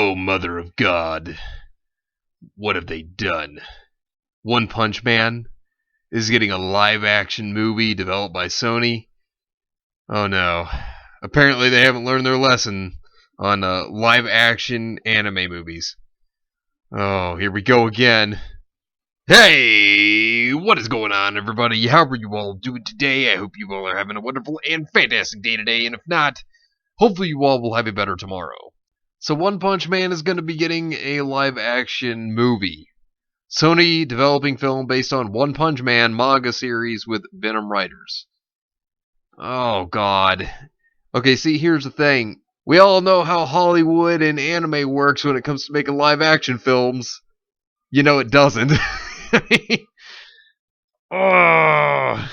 Oh, Mother of God, what have they done? One Punch Man is getting a live-action movie developed by Sony. Oh no. Apparently they haven't learned their lesson on live-action anime movies. Oh, here we go again. Hey, what is going on, everybody? How are you all doing today? I hope you all are having a wonderful and fantastic day today, and if not, hopefully you all will have a better tomorrow. So One Punch Man is going to be getting a live-action movie. Sony developing film based on One Punch Man manga series with Venom writers. Oh, God. Okay, see, here's the thing. We all know how Hollywood and anime works when it comes to making live-action films. You know it doesn't. Oh,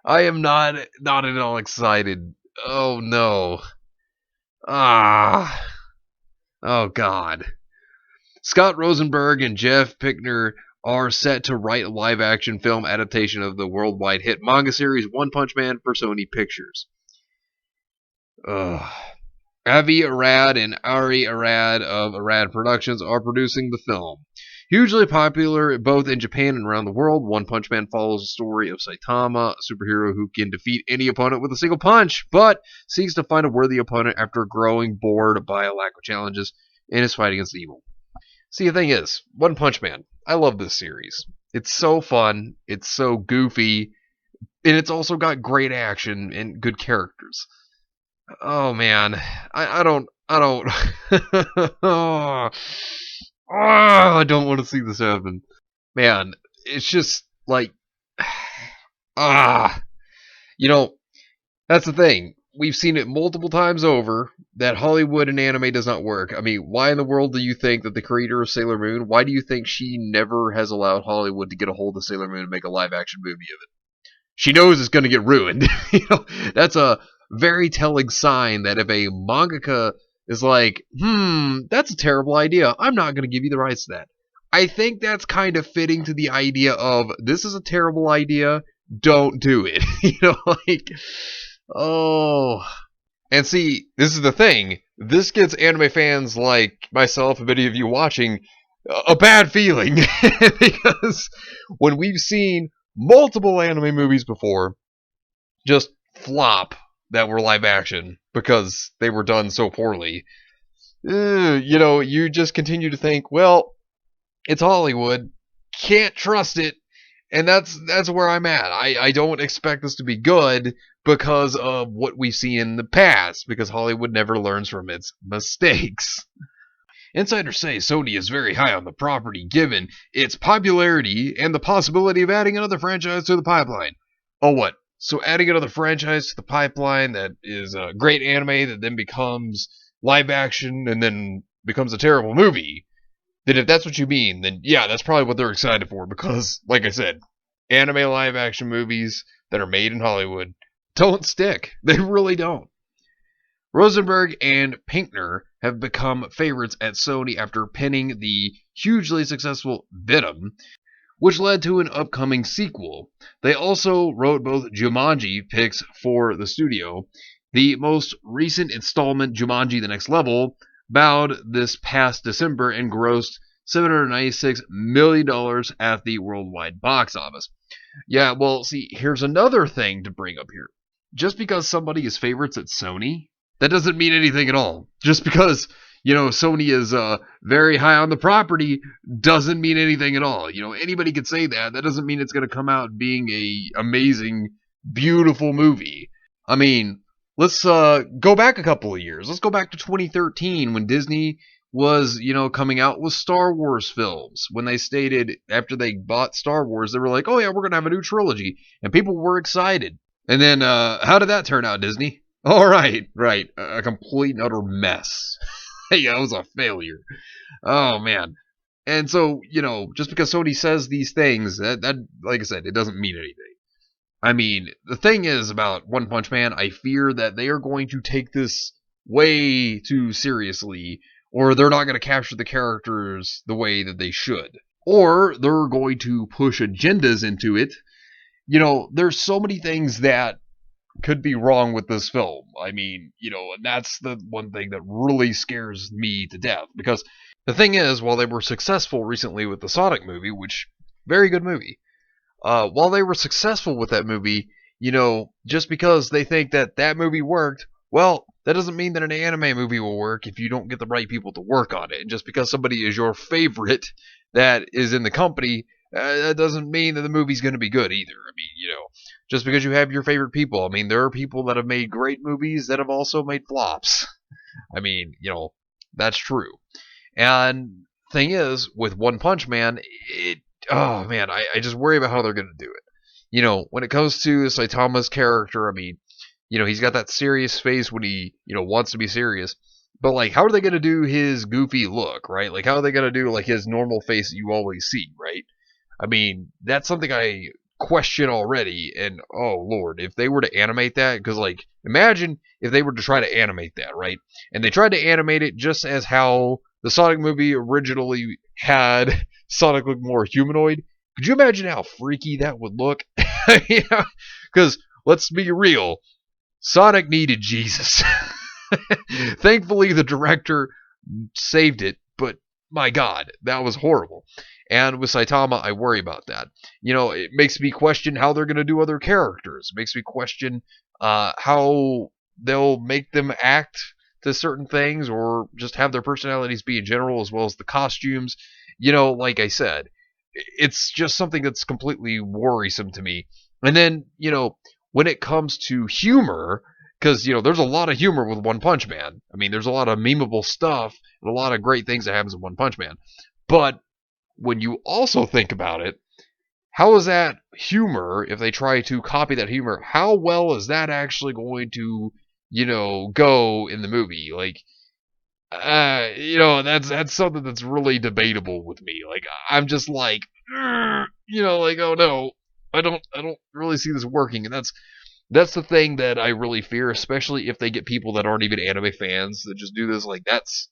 I am not at all excited. Oh, no. Ah. Oh, God. Scott Rosenberg and Jeff Pickner are set to write a live-action film adaptation of the worldwide hit manga series One Punch Man for Sony Pictures. Avi Arad and Ari Arad of Arad Productions are producing the film. Hugely popular both in Japan and around the world, One Punch Man follows the story of Saitama, a superhero who can defeat any opponent with a single punch, but seeks to find a worthy opponent after growing bored by a lack of challenges in his fight against evil. See, the thing is, One Punch Man, I love this series. It's so fun, it's so goofy, and it's also got great action and good characters. Oh man, I don't oh, I don't want to see this happen. Man, it's just like you know, that's the thing. We've seen it multiple times over that Hollywood and anime does not work. I mean, why in the world do you think that the creator of Sailor Moon, why do you think she never has allowed Hollywood to get a hold of Sailor Moon and make a live action movie of it? She knows it's going to get ruined. That's a very telling sign that if a mangaka is like, that's a terrible idea, I'm not going to give you the rights to that. I think that's kind of fitting to the idea of, this is a terrible idea, don't do it. Oh. And see, this is the thing. This gets anime fans like myself and many of you watching a bad feeling. Because when we've seen multiple anime movies before just flop that were live action because they were done so poorly, you just continue to think, well, it's Hollywood, can't trust it, and that's where I'm at. I don't expect this to be good because of what we see in the past, because Hollywood never learns from its mistakes. Insiders say Sony is very high on the property given its popularity and the possibility of adding another franchise to the pipeline. Oh, what? So adding another franchise to the pipeline that is a great anime that then becomes live action and then becomes a terrible movie? Then if that's what you mean, then yeah, that's probably what they're excited for, because, like I said, anime live action movies that are made in Hollywood don't stick. They really don't. Rosenberg and Pinkner have become favorites at Sony after penning the hugely successful Venom, which led to an upcoming sequel. They also wrote both Jumanji picks for the studio. The most recent installment, Jumanji: The Next Level, bowed this past December and grossed $796 million at the worldwide box office. Yeah, well, see, here's another thing to bring up here. Just because somebody is favorites at Sony, that doesn't mean anything at all. Just because, Sony is very high on the property doesn't mean anything at all. Anybody could say that. That doesn't mean it's going to come out being a amazing, beautiful movie. I mean, let's go back a couple of years. Let's go back to 2013 when Disney was, coming out with Star Wars films. When they stated, after they bought Star Wars, they were like, oh yeah, we're going to have a new trilogy. And people were excited. And then, how did that turn out, Disney? All right, a complete and utter mess. Yeah, it was a failure. Oh, man. And so, just because Sony says these things, that, like I said, it doesn't mean anything. I mean, the thing is about One Punch Man, I fear that they are going to take this way too seriously, or they're not going to capture the characters the way that they should. Or they're going to push agendas into it. There's so many things that could be wrong with this film. I mean, and that's the one thing that really scares me to death. Because the thing is, while they were successful recently with the Sonic movie, which, very good movie, while they were successful with that movie, just because they think that that movie worked, well, that doesn't mean that an anime movie will work if you don't get the right people to work on it. And just because somebody is your favorite that is in the company, that doesn't mean that the movie's going to be good either. I mean, just because you have your favorite people, I mean, there are people that have made great movies that have also made flops. I mean, that's true. And thing is, with One Punch Man, oh man, I just worry about how they're going to do it. When it comes to Saitama's character, I mean, he's got that serious face when he, wants to be serious. But, like, how are they going to do his goofy look, right? Like, how are they going to do, like, his normal face that you always see, right? I mean, that's something I question already. And, oh, Lord, if they were to animate that, because, like, imagine if they were to try to animate that, right? And they tried to animate it just as how the Sonic movie originally had Sonic look more humanoid. Could you imagine how freaky that would look? Because, let's be real, Sonic needed Jesus. Thankfully, the director saved it, but my God, that was horrible. And with Saitama, I worry about that. It makes me question how they're going to do other characters. It makes me question how they'll make them act to certain things or just have their personalities be in general, as well as the costumes. Like I said, it's just something that's completely worrisome to me. And then, when it comes to humor, because, there's a lot of humor with One Punch Man. I mean, there's a lot of memeable stuff and a lot of great things that happens in One Punch Man. But when you also think about it, how is that humor, if they try to copy that humor, how well is that actually going to, go in the movie? Like, that's something that's really debatable with me. Like, I'm just like, like, oh no, I don't really see this working. And that's the thing that I really fear, especially if they get people that aren't even anime fans that just do this. Like, that's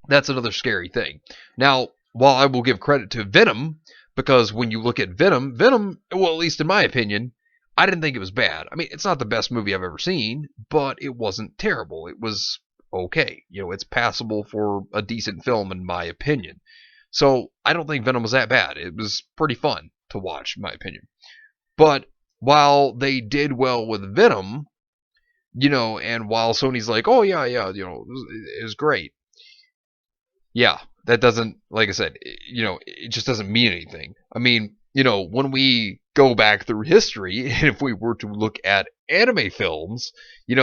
another scary thing. Now, while I will give credit to Venom, because when you look at Venom, well, at least in my opinion, I didn't think it was bad. I mean, it's not the best movie I've ever seen, but it wasn't terrible. It was okay. It's passable for a decent film, in my opinion. So, I don't think Venom was that bad. It was pretty fun to watch, in my opinion. But while they did well with Venom, and while Sony's like, oh yeah, it was great. Yeah, that doesn't, like I said, it just doesn't mean anything. I mean, when we go back through history, and if we were to look at anime films, there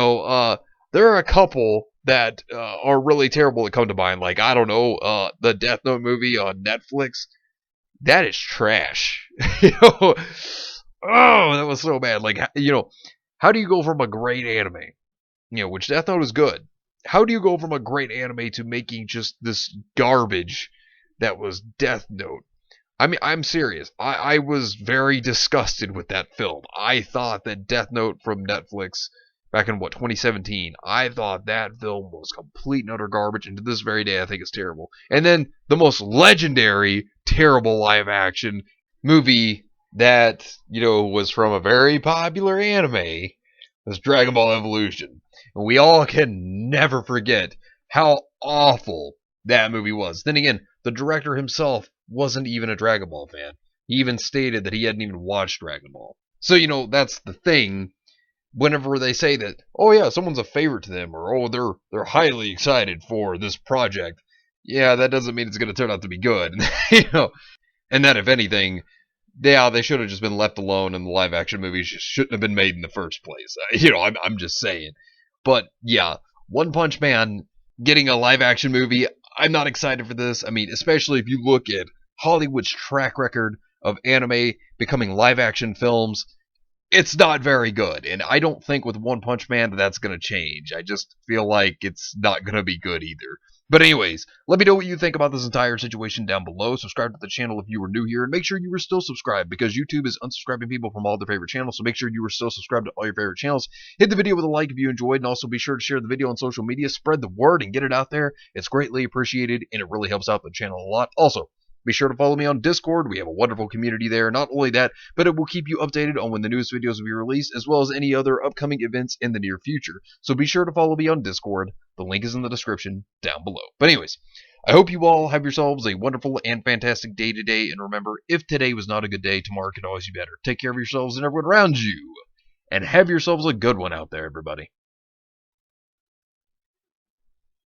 are a couple that are really terrible that come to mind. Like, I don't know, the Death Note movie on Netflix. That is trash. Oh, that was so bad. Like, how do you go from a great anime, which Death Note is good? How do you go from a great anime to making just this garbage that was Death Note? I mean, I'm serious. I was very disgusted with that film. I thought that Death Note from Netflix back in, 2017, I thought that film was complete and utter garbage, and to this very day, I think it's terrible. And then the most legendary, terrible live action movie that, was from a very popular anime was Dragon Ball Evolution. And we all can never forget how awful that movie was. Then again, the director himself wasn't even a Dragon Ball fan. He even stated that he hadn't even watched Dragon Ball. So, that's the thing. Whenever they say that, oh yeah, someone's a favorite to them, or oh, they're highly excited for this project, yeah, that doesn't mean it's going to turn out to be good. And that if anything, yeah, they should have just been left alone, and the live action movies just shouldn't have been made in the first place. I'm just saying. But yeah, One Punch Man getting a live action movie, I'm not excited for this. I mean, especially if you look at Hollywood's track record of anime becoming live action films, it's not very good. And I don't think with One Punch Man that's going to change. I just feel like it's not going to be good either. But anyways, let me know what you think about this entire situation down below. Subscribe to the channel if you are new here, and make sure you are still subscribed, because YouTube is unsubscribing people from all their favorite channels, so make sure you are still subscribed to all your favorite channels. Hit the video with a like if you enjoyed, and also be sure to share the video on social media. Spread the word and get it out there. It's greatly appreciated, and it really helps out the channel a lot. Also, Be sure to follow me on Discord. We have a wonderful community there. Not only that, but it will keep you updated on when the newest videos will be released, as well as any other upcoming events in the near future. So be sure to follow me on Discord. The link is in the description down below. But anyways, I hope you all have yourselves a wonderful and fantastic day today. And remember, if today was not a good day, tomorrow could always be better. Take care of yourselves and everyone around you. And have yourselves a good one out there, everybody.